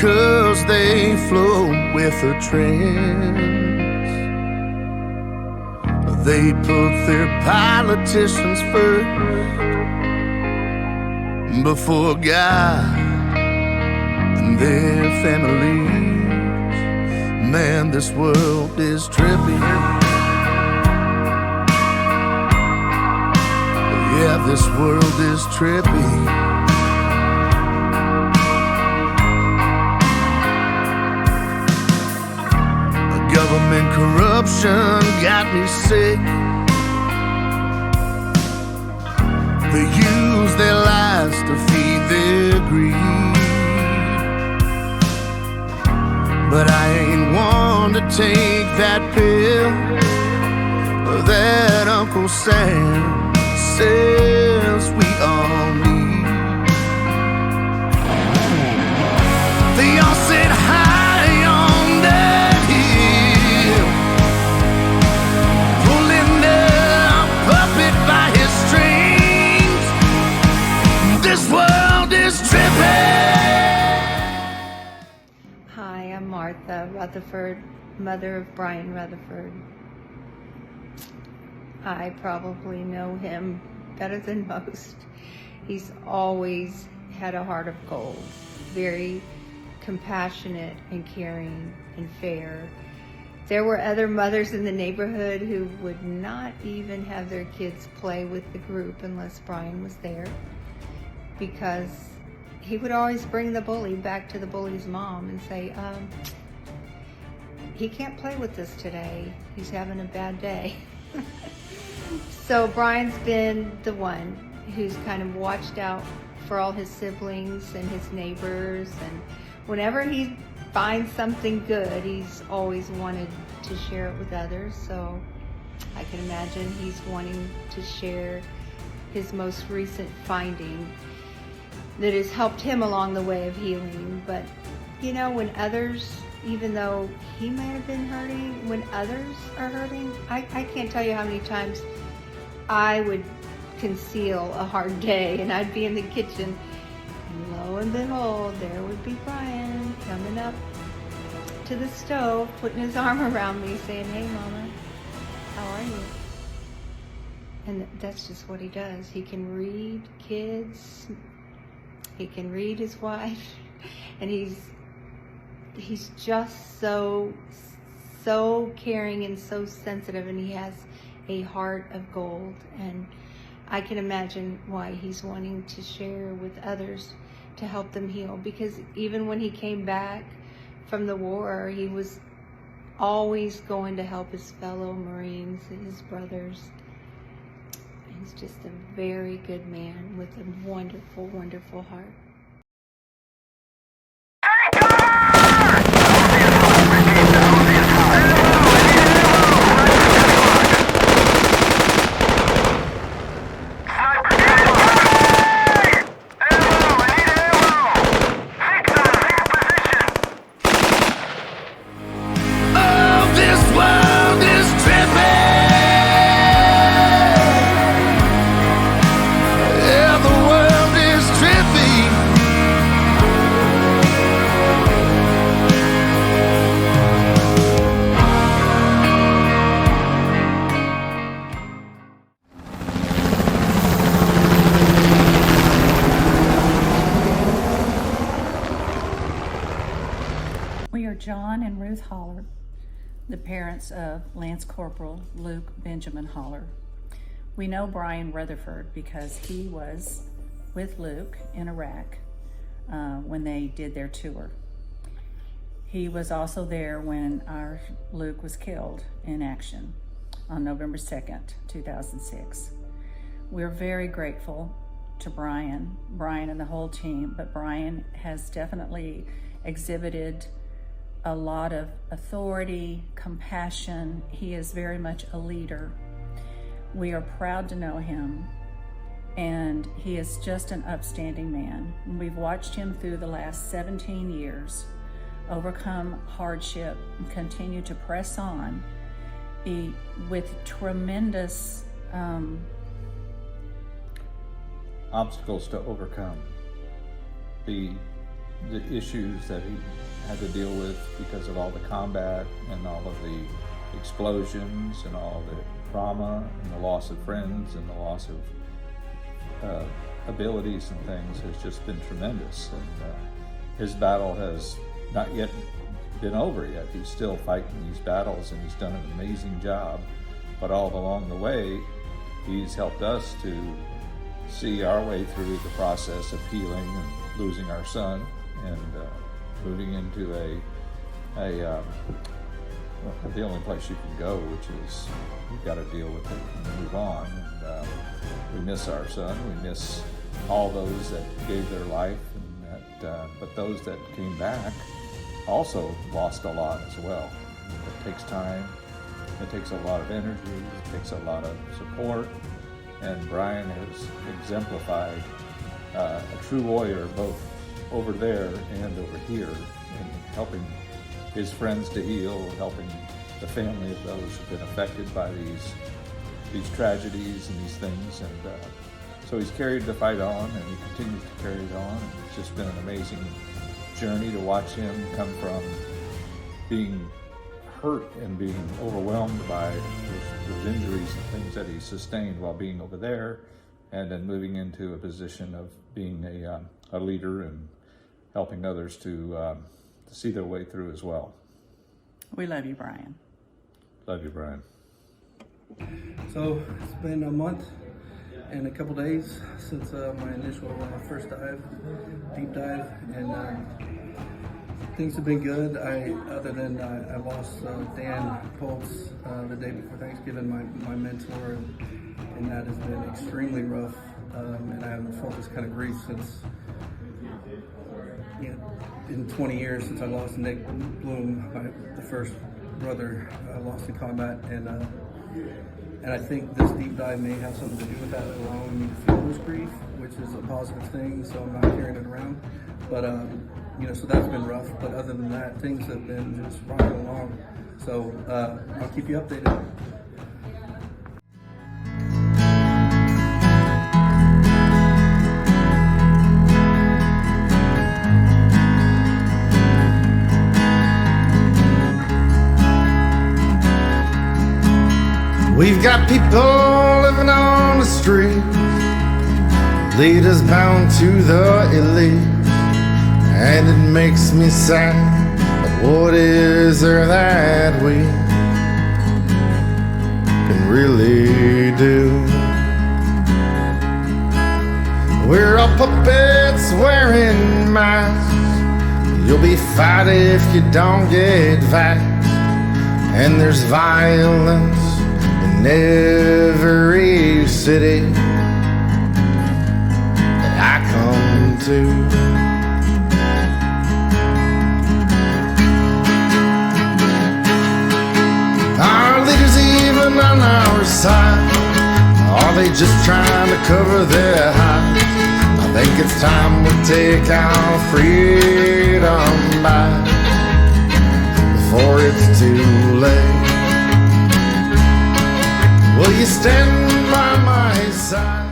because they flow with the trends. They put their politicians first before God and their families. Man, this world is trippy. Yeah, this world is trippy. Government corruption got me sick. They use their lives to feed their greed. But I ain't one to take that pill that Uncle Sam says we all need. They all sit high on that hill, pulling their puppet by his strings. This world is tripping. Hi, I'm Martha Rutherford, mother of Brian Rutherford. I probably know him better than most. He's always had a heart of gold, very compassionate and caring and fair. There were other mothers in the neighborhood who would not even have their kids play with the group unless Brian was there, because he would always bring the bully back to the bully's mom and say, he can't play with us today. He's having a bad day. So Brian's been the one who's kind of watched out for all his siblings and his neighbors, and whenever he finds something good, he's always wanted to share it with others. So I can imagine he's wanting to share his most recent finding that has helped him along the way of healing. But you know, when others, even though he might have been hurting, when others are hurting, I can't tell you how many times I would conceal a hard day and I'd be in the kitchen, and lo and behold, there would be Brian coming up to the stove, putting his arm around me, saying, "Hey Mama, how are you?" And that's just what he does. He can read kids, he can read his wife, and he's just so caring and so sensitive, and he has a heart of gold. And I can imagine why he's wanting to share with others to help them heal, because even when he came back from the war, he was always going to help his fellow Marines and his brothers. He's just a very good man with a wonderful, wonderful heart. We are John and Ruth Holler, the parents of Lance Corporal Luke Benjamin Holler. We know Brian Rutherford because he was with Luke in Iraq when they did their tour. He was also there when our Luke was killed in action on November 2nd, 2006. We're very grateful to Brian and the whole team, but Brian has definitely exhibited a lot of authority, compassion. He is very much a leader. We are proud to know him, and he is just an upstanding man. We've watched him through the last 17 years overcome hardship and continue to press on with tremendous obstacles to overcome. The the issues that he had to deal with because of all the combat and all of the explosions and all the trauma and the loss of friends and the loss of abilities and things has just been tremendous. And his battle has not yet been over yet. He's still fighting these battles, and he's done an amazing job. But all along the way, he's helped us to see our way through the process of healing and losing our son, and moving into the only place you can go, which is you've got to deal with it and move on. And we miss our son. We miss all those that gave their life, and that, but those that came back also lost a lot as well. It takes time. It takes a lot of energy. It takes a lot of support. And Brian has exemplified a true warrior, both over there and over here, in helping his friends to heal, helping the family of those who've been affected by these tragedies and these things. And so he's carried the fight on, and he continues to carry it on. And it's just been an amazing journey to watch him come from being hurt and being overwhelmed by those injuries and things that he sustained while being over there, and then moving into a position of being a leader and helping others to see their way through as well. We love you, Brian. Love you, Brian. So it's been a month and a couple days since my initial first deep dive, and things have been good. Other than I lost Dan Poltz the day before Thanksgiving, my mentor, and that has been extremely rough. And I haven't felt this kind of grief since, in 20 years since I lost Nick Bloom, the first brother I lost in combat. And I think this deep dive may have something to do with that, allowing me to feel this grief, which is a positive thing, so I'm not carrying it around. But, so that's been rough. But other than that, things have been just rocking along. So I'll keep you updated. We've got people living on the street, leaders bound to the elite, and it makes me sad. But what is there that we can really do? We're all puppets wearing masks. You'll be fat if you don't get vaxxed, and there's violence in every city that I come to. Are leaders even on our side? Are they just trying to cover their highs? I think it's time we take our freedom back before it's too late. Will you stand by my side?